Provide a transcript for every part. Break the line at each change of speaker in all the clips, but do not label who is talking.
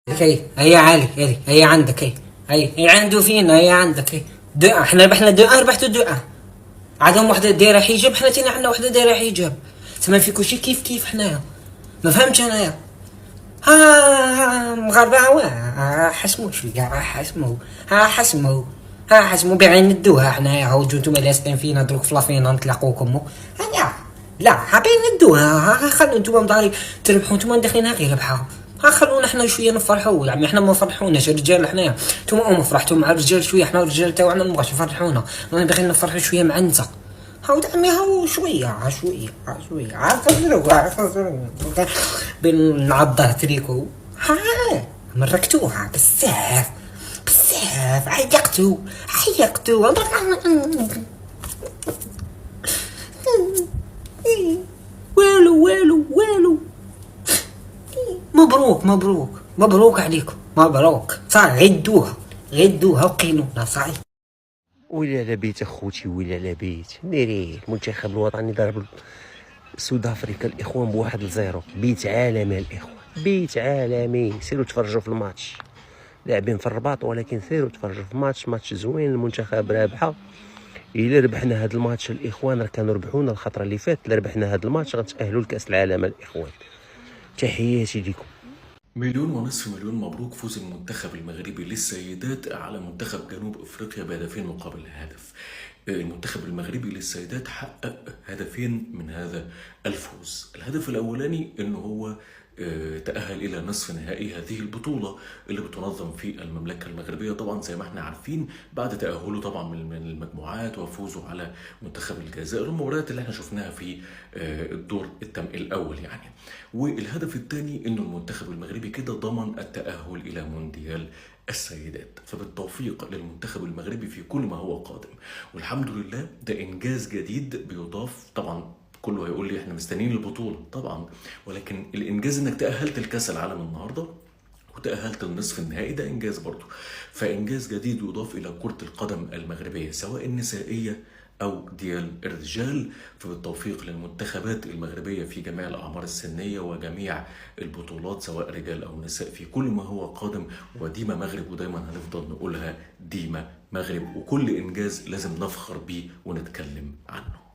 هي عالي، هي عندك، هي عنده فينا، هي عندك، احنا ربحنا دقة، ربحتوا دقة. عندهم وحده دايره حجاب، حنا تينا عندنا وحده دايره حجاب. تما في كلشي كيف حنايا. ما فهمتش انايا. مغاربه حسمو شويه، حسمو بعين ندوها حنايا. هاو نتوما لاصقين فينا دروك في لافينا نتلاقوكم. لا حابين ندوها. خلوا نتوما مداري تربحوا، نتوما داخلينها غير ربحها. خلونا حنا شويه نفرحوا، يعني حنا ما فرحوناش الرجال حنايا. نتوما فرحتوا مع الرجال شويه، حنا الرجال تاعنا ما بغاش يفرحونا. رانا باغيين نفرحوا شويه مع انت. هاو دعمي، هاو شويه بين نعضه تريكو. مركتوها بزاف عيقتو. والو. مبروك عليكم، مبروك. صافي غدوها وقينونا صافي.
ويلي على بيت اخوتي، ويلي على بيت ناري. المنتخب الوطني ضرب سود افريقيا الاخوان ب1-0. بيت عالمي الاخوان، بيت عالمي. سيروا تفرجوا في الماتش، لاعبين في الرباط ولكن سيروا تفرجوا في ماتش زوين. المنتخب رابحه. الا ربحنا هذا الماتش الاخوان، راه كانوا ربحونا الخطره اللي فاتت. الا ربحنا هذا الماتش غنتاهلوا لكاس العالم الاخوان. تحياتي لكم.
1.5 مليون مبروك فوز المنتخب المغربي للسيدات على منتخب جنوب افريقيا بهدفين مقابل هدف. المنتخب المغربي للسيدات حقق هدفين من هذا الفوز. الهدف الاولاني انه هو تأهل إلى نصف نهائي هذه البطولة اللي بتنظم في المملكة المغربية، طبعا زي ما احنا عارفين بعد تأهله طبعا من المجموعات وفوزه على منتخب الجزائر، المباريات اللي احنا شفناها في الدور الأول يعني. والهدف الثاني إنه المنتخب المغربي كده ضمن التأهل إلى مونديال السيدات، فبالتوفيق للمنتخب المغربي في كل ما هو قادم. والحمد لله ده إنجاز جديد بيضاف. طبعا كله هيقول لي احنا مستنيين البطولة طبعا، ولكن الانجاز انك تأهلت لكأس العالم النهاردة وتأهلت للنصف النهائي ده انجاز برضه. فانجاز جديد يضاف الى كرة القدم المغربية سواء النسائية او ديال الرجال. فبالتوفيق للمنتخبات المغربية في جميع الاعمار السنية وجميع البطولات سواء رجال او نساء في كل ما هو قادم. وديما مغرب، ودايما هنفضل نقولها ديما مغرب، وكل انجاز لازم نفخر بيه ونتكلم عنه.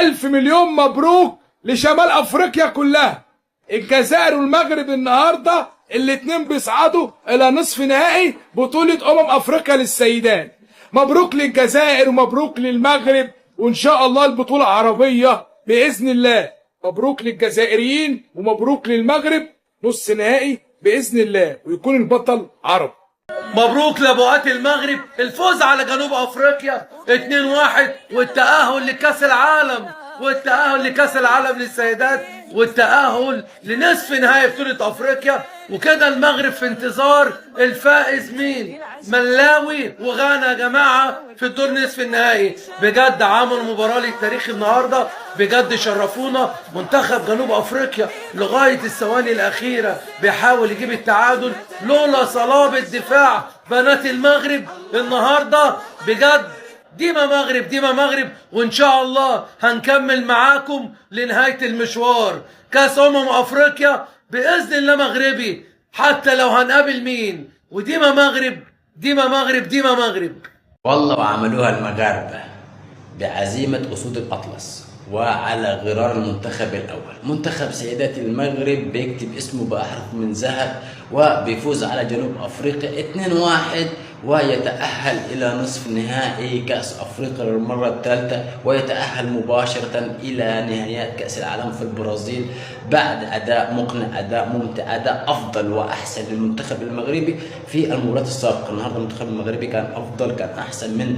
1000 مليون مبروك لشمال افريقيا كلها. الجزائر والمغرب النهارده الاتنين بيصعدوا الى نصف نهائي بطولة افريقيا للسيدات. مبروك للجزائر ومبروك للمغرب، وان شاء الله البطولة عربية باذن الله. مبروك للجزائريين ومبروك للمغرب، نص نهائي باذن الله ويكون البطل عرب.
مبروك لبؤات المغرب الفوز على جنوب افريقيا 2-1 والتأهل لكأس العالم، والتأهل لكأس العالم للسيدات، والتأهل لنصف نهائي بطولة افريقيا. وكده المغرب في انتظار الفائز مين؟ ملاوي وغانا يا جماعه في الدور نصف النهائي. بجد عملوا مباراه للتاريخ النهارده، بجد شرفونا. منتخب جنوب افريقيا لغايه الثواني الاخيره بيحاول يجيب التعادل لولا صلابه دفاع بنات المغرب النهارده. بجد ديما مغرب، وان شاء الله هنكمل معاكم لنهايه المشوار. كاس افريقيا باذن الله مغربي حتى لو هنقابل مين. وديما مغرب.
والله وعملوها المغاربه بعزيمه اسود الاطلس وعلى غرار المنتخب الاول. منتخب سيدات المغرب بيكتب اسمه باحرف من ذهب وبيفوز على جنوب افريقيا 2-1 ويتأهل إلى نصف نهائي كأس أفريقيا للمرة الثالثة، ويتأهل مباشرة إلى نهائيات كأس العالم في البرازيل بعد أداء مقنع، أداء ممتع، أداء أفضل وأحسن للمنتخب المغربي في المباراة السابقة. النهارده المنتخب المغربي كان أفضل، كان أحسن من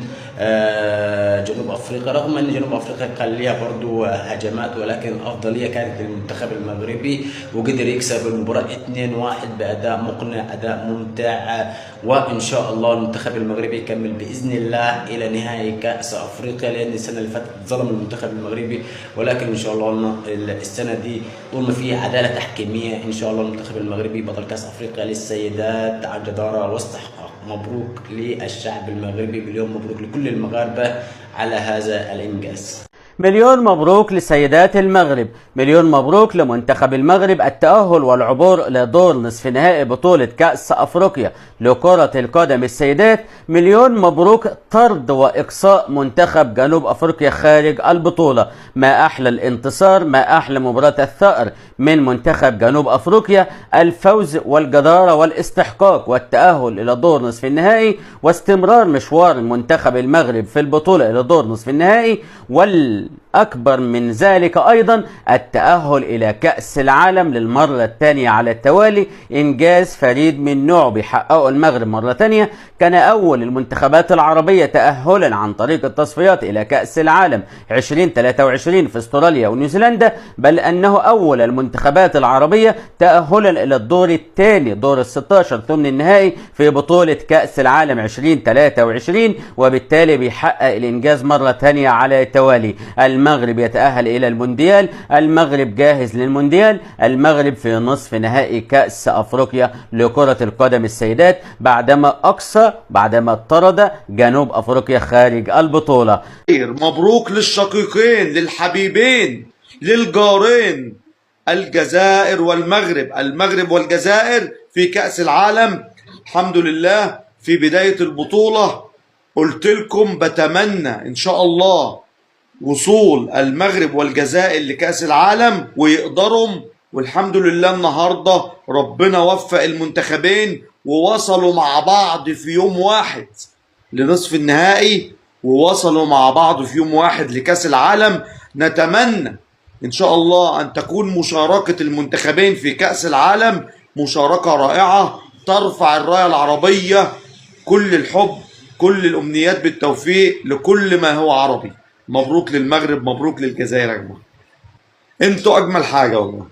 جنوب أفريقيا، رغم أن جنوب أفريقيا كان ليها برضو هجمات، ولكن الأفضلية كانت للمنتخب المغربي وقدر يكسب المباراة 2-1 بأداء مقنع، أداء ممتع. وإن شاء الله المنتخب المغربي يكمل باذن الله الى نهائي كاس افريقيا، لان السنه اللي فاتت ظلم المنتخب المغربي، ولكن ان شاء الله السنه دي طول ما في عداله تحكيميه ان شاء الله المنتخب المغربي بطل كاس افريقيا للسيدات عن جداره واستحقاق. مبروك للشعب المغربي، باليوم مبروك لكل المغاربه على هذا الانجاز.
مليون مبروك لسيدات المغرب، مليون مبروك لمنتخب المغرب التأهل والعبور لدور نصف نهائي بطولة كأس أفريقيا لكرة القدم السيدات، مليون مبروك طرد وإقصاء منتخب جنوب أفريقيا خارج البطولة. ما أحلى الانتصار، ما أحلى مباراة الثأر من منتخب جنوب أفريقيا، الفوز والجدارة والاستحقاق والتأهل إلى دور نصف النهائي واستمرار مشوار منتخب المغرب في البطولة إلى دور نصف النهائي، والأكبر من ذلك أيضا التأهل إلى كأس العالم للمرة الثانية على التوالي، إنجاز فريد من نوعه بيحققه المغرب مرة ثانية. كان أول المنتخبات العربية تأهلا عن طريق التصفيات إلى كأس العالم 2023 في استراليا ونيوزيلندا، بل أنه أول المنتخبات العربية تأهلا إلى الدور الثاني دور ال 16 ثمن النهائي في بطولة كأس العالم 2023، وبالتالي بيحقق الإنجاز مرة ثانية على التوالي. المغرب يتأهل إلى المونديال، المغرب جاهز للمونديال، المغرب في نصف نهائي كأس أفريقيا لكرة القدم السيدات بعدما طرد جنوب أفريقيا خارج البطولة.
مبروك للشقيقين، للحبيبين، للجارين، الجزائر والمغرب، المغرب والجزائر في كأس العالم. الحمد لله في بداية البطولة قلت لكم بتمنى إن شاء الله وصول المغرب والجزائر لكأس العالم ويقدروا، والحمد لله النهاردة ربنا وفق المنتخبين ووصلوا مع بعض في يوم واحد لنصف النهائي، ووصلوا مع بعض في يوم واحد لكأس العالم. نتمنى إن شاء الله أن تكون مشاركة المنتخبين في كأس العالم مشاركة رائعة ترفع الراية العربية. كل الحب، كل الأمنيات بالتوفيق لكل ما هو عربي. مبروك للمغرب، مبروك للجزائر يا جماعة. انتوا أجمل حاجة والله،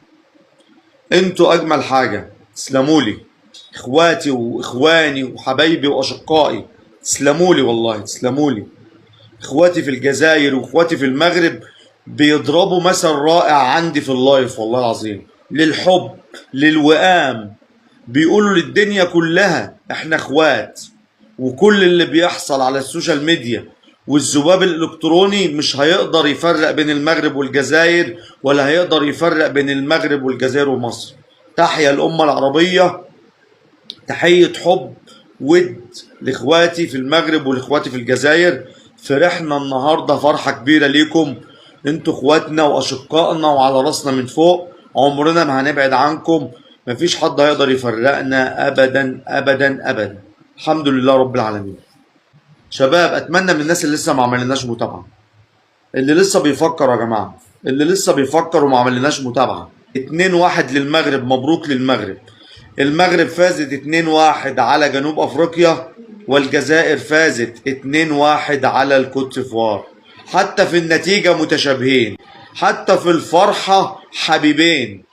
انتوا أجمل حاجة. تسلموا لي إخواتي وإخواني وحبايبي وأشقائي، تسلموا لي والله، تسلموا لي. إخواتي في الجزائر وإخواتي في المغرب بيضربوا مثل رائع عندي في اللايف والله العظيم، للحب، للوئام. بيقولوا للدنيا كلها احنا اخوات، وكل اللي بيحصل على السوشيال ميديا والذباب الالكتروني مش هيقدر يفرق بين المغرب والجزائر، ولا هيقدر يفرق بين المغرب والجزائر ومصر. تحيا الأمة العربية، تحية حب ود لاخواتي في المغرب ولاخواتي في الجزائر. فرحنا النهارده فرحة كبيرة ليكم، انتوا اخواتنا واشقائنا وعلى راسنا من فوق، عمرنا ما هنبعد عنكم، مفيش حد هيقدر يفرقنا ابدا ابدا ابدا. الحمد لله رب العالمين. شباب اتمنى من الناس اللي لسه ما عملناش متابعة، اللي لسه بيفكر يا جماعة، اللي لسه بيفكر وما عملناش متابعة، 2-1 للمغرب، مبروك للمغرب. المغرب فازت 2-1 على جنوب افريقيا، والجزائر فازت 2-1 على الكوت ديفوار. حتى في النتيجة متشابهين، حتى في الفرحة حبيبين.